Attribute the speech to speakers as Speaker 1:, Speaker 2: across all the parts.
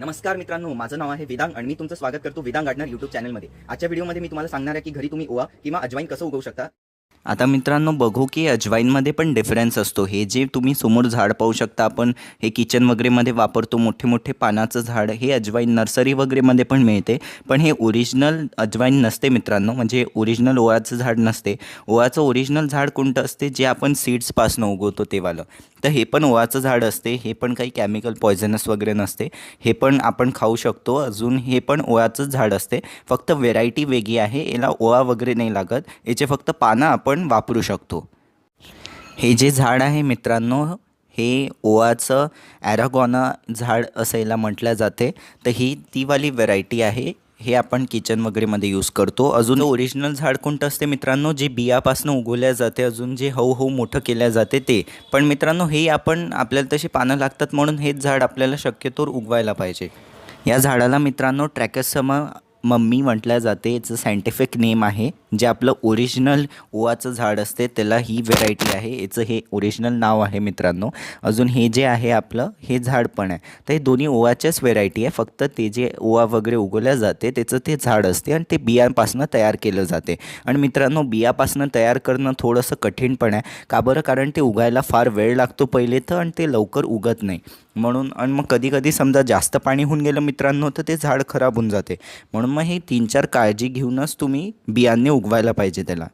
Speaker 1: नमस्कार मित्रांनो, माझं नाव आहे वेदांग आणि मी तुमचं स्वागत करतो वेदांग गार्डनर यूट्यूब चॅनलमध्ये। आजच्या व्हिडिओमध्ये मी तुम्हाला सांगणार आहे की घरी तुम्ही ओवा किंवा अजवाईन कसं उगवू शकता।
Speaker 2: आता मित्रांनो बघू की अजवाईनमध्ये पण डिफरन्स असतो। हे जे तुम्ही समोर झाड पाहू शकता, आपण हे किचन वगैरेमध्ये वापरतो, मोठे मोठे पानाचं झाड, हे अजवाईन नर्सरी वगैरेमध्ये पण मिळते। पण हे ओरिजिनल अजवाईन नसते मित्रांनो, म्हणजे ओरिजिनल ओवाचं झाड नसते। ओवाचं ओरिजिनल झाड कोणतं असते, जे आपण सीड्सपासून उगवतो ते वालं। तर हे पण ओवाचं झाड असते, हे पण काही केमिकल पॉयझनस वगैरे नसते, हे पण आपण खाऊ शकतो। अजून हे पण ओवाचंच झाड असते, फक्त व्हेरायटी वेगळी आहे। याला ओवा वगैरे नाही लागत, याचे फक्त पानं आपण वापरू शकतो। हे जे झाड आहे मित्रांनो, हे ओवाचं ॲरागॉना झाड असं याला म्हटलं जाते। तर ही ती वाली व्हेरायटी आहे, हे आपण किचन वगैरेमध्ये यूज करतो। अजून ओरिजिनल झाड कोणतं असते मित्रांनो, जे बियापासून उगवल्या जाते, अजून जे हळूहळू मोठं केल्या जाते ते। पण मित्रांनो हे आपण आपल्याला तशी पानं लागतात म्हणून हेच झाड आपल्याला शक्यतोवर उगवायला पाहिजे। या झाडाला मित्रांनो ट्रॅकेसमा मम्मी म्हटल्या जाते, याचं सायंटिफिक नेम आहे। जे आपलं ओरिजिनल ओवाचं झाड असते त्याला ही व्हेरायटी आहे, याचं हे ओरिजिनल नाव आहे मित्रांनो। अजून हे जे आहे आपलं हे झाड पण आहे, तर हे दोन्ही ओवाच्याच व्हेरायटी आहे, फक्त ते जे ओवा वगैरे उगवल्या जाते त्याचं ते झाड असते आणि ते बियांपासून तयार केलं जाते। आणि मित्रांनो बियापासून तयार करणं थोडंसं कठीण पण आहे, का बरं, कारण ते उगायला फार वेळ लागतो पहिले तर, आणि ते लवकर उगत नाही म्हणून। आणि मग कधी कधी समजा जास्त पाणी होऊन गेलं मित्रांनो तर ते झाड खराब होऊन जाते, म्हणून मग हे 3-4 काळजी घेऊनच तुम्ही बियांनी उगवायला पाहिजे त्याला।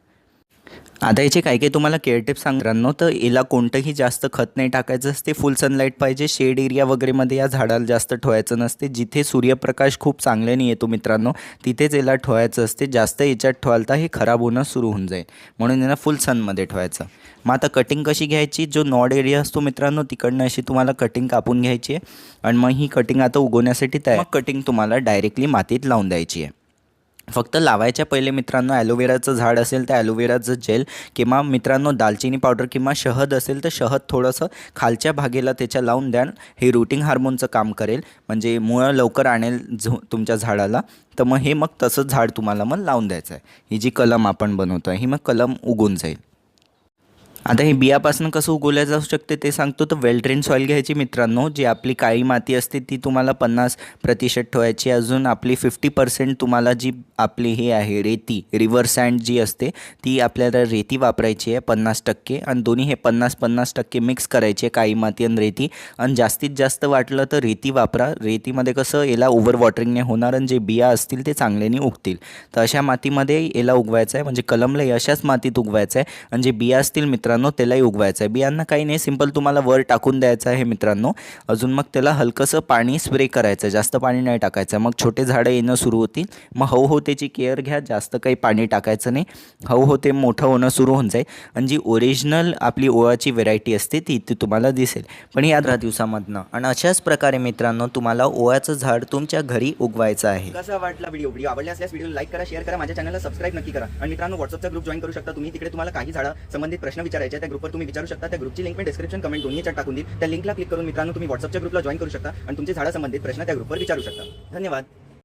Speaker 2: आता याचे काही काही तुम्हाला केअर टिप्स सांगणार, तर याला कोणतंही जास्त खत नाही टाकायचं असते, फुल सनलाईट पाहिजे, शेड एरिया वगैरेमध्ये या झाडाला जास्त ठेवायचं नसते। जिथे सूर्यप्रकाश खूप चांगल्याने येतो मित्रांनो तिथेच याला ठेवायचं असते, जास्त याच्यात ठेवाल तर हे खराब होणं सुरू होऊन जाईल, म्हणून याला फुल सनमध्ये ठेवायचं। मग आता कटिंग कशी घ्यायची, जो नॉड एरिया असतो मित्रांनो तिकडनं अशी तुम्हाला कटिंग कापून घ्यायची आहे आणि मग ही कटिंग आता उगवण्यासाठी तयार। मग कटिंग तुम्हाला डायरेक्टली मातीत लावून द्यायची आहे। फक्त लावायच्या पहिले मित्रांनो ॲलोवेराचं झाड असेल तर ॲलोवेराचं जेल, किंवा मित्रांनो दालचिनी पावडर किंवा शहद असेल तर शहद थोडंसं खालच्या भागेला त्याच्या लावून द्याल, हे रूटिंग हार्मोनचं काम करेल, म्हणजे मुळं लवकर आणेल तुमच्या झाडाला। तर मग हे मग तसंच झाड तुम्हाला मग लावून द्यायचं आहे। ही जी कलम आपण बनवतो ही मग कलम उगून जाईल। आता हे बियापासून कसं उगवल्या जाऊ शकते ते सांगतो। तर वेल ड्रेन सॉईल घ्यायची मित्रांनो, जी आपली काळी माती असते ती तुम्हाला 50% ठेवायची। अजून आपली 50% तुम्हाला जी आपली हे आहे रेती, रिव्हर सँड जी असते ती आपल्याला रेती वापरायची आहे 50%, आणि दोन्ही हे 50-50% मिक्स करायचे आहे, काळी माती आणि रेती। आणि जास्तीत जास्त वाटलं तर रेती वापरा, रेतीमध्ये कसं याला ओव्हर वॉटरिंगने होणार आणि जे बिया असतील ते चांगल्याने उगतील। तर अशा मातीमध्ये याला उगवायचं आहे, म्हणजे कलमला अशाच मातीत उगवायचं आहे, आणि जे बिया असतील मित्रांनो त्यालाही उगवायचं आहे। बियांना काही नाही, सिंपल तुम्हाला वर टाकून द्यायचं आहे मित्रांनो। अजून मग त्याला हलकंसं पाणी स्प्रे करायचं, जास्त पाणी नाही टाकायचं, मग छोटे झाडं येणं सुरू होतील। मग हळूहळू त्याची केअर घ्या, जास्त काही पाणी टाकायचं नाही, हळूहळू ते मोठं होणं सुरू होऊन जाईल, आणि जी ओरिजिनल आपली ओवाची व्हेरायटी असते ती तुम्हाला दिसेल, पण या 15 दिवसामधनं। आणि अशाच प्रकारे मित्रांनो तुम्हाला ओवाचं झाड तुमच्या घरी उगवायचं आहे।
Speaker 1: कसा वाटला व्हिडिओ आवडला असल्यास व्हिडिओ लाईक करा, शेअर करा, माझ्या चॅनलला सबस्क्राईब नक्की करा। आणि मित्रांनो व्हॉट्सअपचा ग्रुप जॉईन करू शकता तुम्ही, तिकडे तुम्हाला काही झाडा संबंधित प्रश्न विचारायचे त्या ग्रुपवर तुम्ही विचारू शकता। त्या ग्रुपची लिंक मी डिस्क्रिप्शन कमेंट दोन्ही याच्यात टाकून देईल, त्या लिंकला क्लिक करून मित्रांनो तुम्ही व्हॉट्सअपच्या ग्रुपला जॉईन करू शकता आणि तुमचे झाडा संबंधित प्रश्न त्या ग्रुपवर विचारू शकता। धन्यवाद।